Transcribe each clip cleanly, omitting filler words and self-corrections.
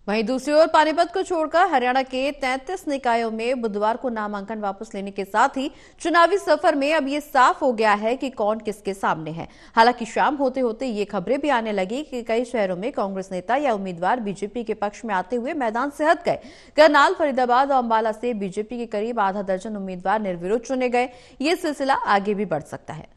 वहीं दूसरी ओर पानीपत को छोड़कर हरियाणा के 33 निकायों में बुधवार को नामांकन वापस लेने के साथ ही चुनावी सफर में अब ये साफ हो गया है कि कौन किसके सामने है। हालांकि शाम होते होते ये खबरें भी आने लगी कि कई शहरों में कांग्रेस नेता या उम्मीदवार बीजेपी के पक्ष में आते हुए मैदान से हट गए। करनाल, फरीदाबाद और अंबाला से बीजेपी के करीब आधा दर्जन उम्मीदवार निर्विरोध चुने गए। ये सिलसिला आगे भी बढ़ सकता है।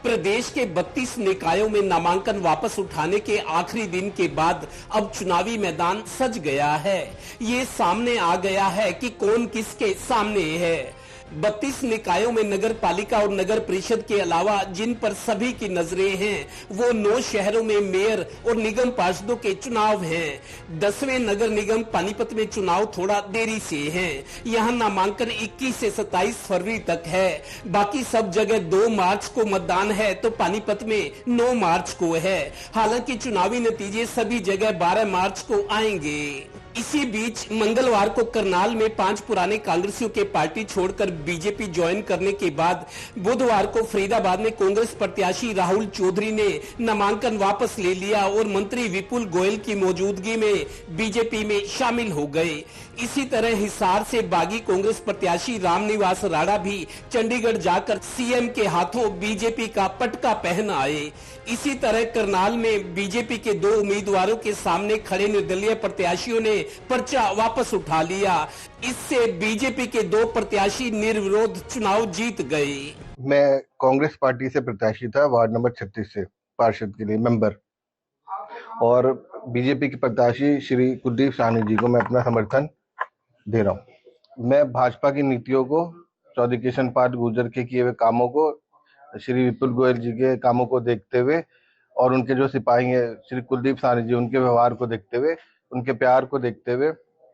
प्रदेश के 32 निकायों में नामांकन वापस उठाने के आखिरी दिन के बाद अब चुनावी मैदान सज गया है। ये सामने आ गया है कि कौन किसके सामने है। 32 निकायों में नगर पालिका और नगर परिषद के अलावा जिन पर सभी की नजरें हैं, वो 9 शहरों में मेयर और निगम पार्षदों के चुनाव हैं। 10वें नगर निगम पानीपत में चुनाव थोड़ा देरी से है। यहाँ नामांकन 21 से 27 फरवरी तक है। बाकी सब जगह 2 मार्च को मतदान है, तो पानीपत में 9 मार्च को है। हालांकि चुनावी नतीजे सभी जगह 12 मार्च को आएंगे। इसी बीच मंगलवार को करनाल में 5 पुराने कांग्रेसियों के पार्टी छोड़कर बीजेपी ज्वाइन करने के बाद बुधवार को फरीदाबाद में कांग्रेस प्रत्याशी राहुल चौधरी ने नामांकन वापस ले लिया और मंत्री विपुल गोयल की मौजूदगी में बीजेपी में शामिल हो गए। इसी तरह हिसार से बागी कांग्रेस प्रत्याशी रामनिवास राणा भी चंडीगढ़ जाकर सीएम के हाथों बीजेपी का पटका पहन आए। इसी तरह करनाल में बीजेपी के 2 उम्मीदवारों के सामने खड़े निर्दलीय प्रत्याशियों ने पर्चा वापस उठा लिया। इससे बीजेपी के 2 प्रत्याशी निर्विरोध चुनाव जीत गए। मैं कांग्रेस पार्टी से प्रत्याशी था, वार्ड नंबर 36 से पार्षद के लिए मेंबर, और बीजेपी के प्रत्याशी श्री कुलदीप साहनी जी को मैं अपना समर्थन दे रहा हूँ। मैं भाजपा की नीतियों को, चौधरी किशन पाल गुर्जर के किए हुए कामों को, श्री विपुल गोयल जी के कामों को देखते हुए और उनके जो सिपाही हैं श्री कुलदीप साहनी जी, उनके व्यवहार को देखते हुए, उनके प्यार को देखते हुए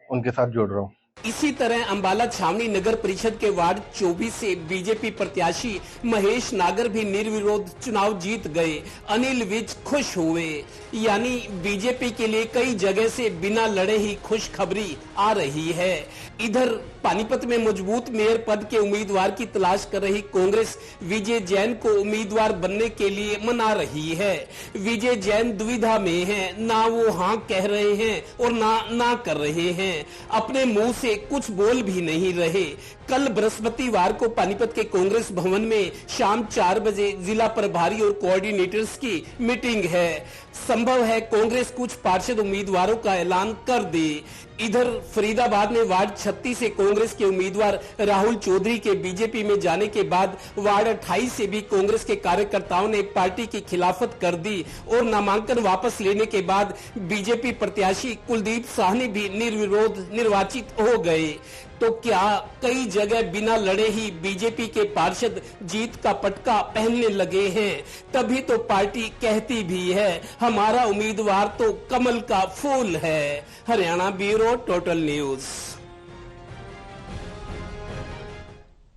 उनके साथ जुड़ रहा हूँ। इसी तरह अंबाला छावनी नगर परिषद के वार्ड 24 से बीजेपी प्रत्याशी महेश नागर भी निर्विरोध चुनाव जीत गए। अनिल विज खुश हुए। यानी बीजेपी के लिए कई जगह से बिना लड़े ही खुशखबरी आ रही है। इधर पानीपत में मजबूत मेयर पद के उम्मीदवार की तलाश कर रही कांग्रेस विजय जैन को उम्मीदवार बनने के लिए मना रही है। विजय जैन दुविधा में है, ना वो हाँ कह रहे हैं और ना कर रहे हैं। अपने मुंह से कुछ बोल भी नहीं रहे। कल बृहस्पतिवार को पानीपत के कांग्रेस भवन में शाम 4 बजे जिला प्रभारी और कोऑर्डिनेटर्स की मीटिंग है। संभव है कांग्रेस कुछ पार्षद उम्मीदवारों का ऐलान कर दे। इधर फरीदाबाद में वार्ड 36 से कांग्रेस के उम्मीदवार राहुल चौधरी के बीजेपी में जाने के बाद वार्ड 28 से भी कांग्रेस के कार्यकर्ताओं ने पार्टी की खिलाफत कर दी और नामांकन वापस लेने के बाद बीजेपी प्रत्याशी कुलदीप साहनी भी निर्विरोध निर्वाचित हो गए। तो क्या कई जगह बिना लड़े ही बीजेपी के पार्षद जीत का पटका पहनने लगे हैं? तभी तो पार्टी कहती भी है, हमारा उम्मीदवार तो कमल का फूल है। Haryana bureau, total news.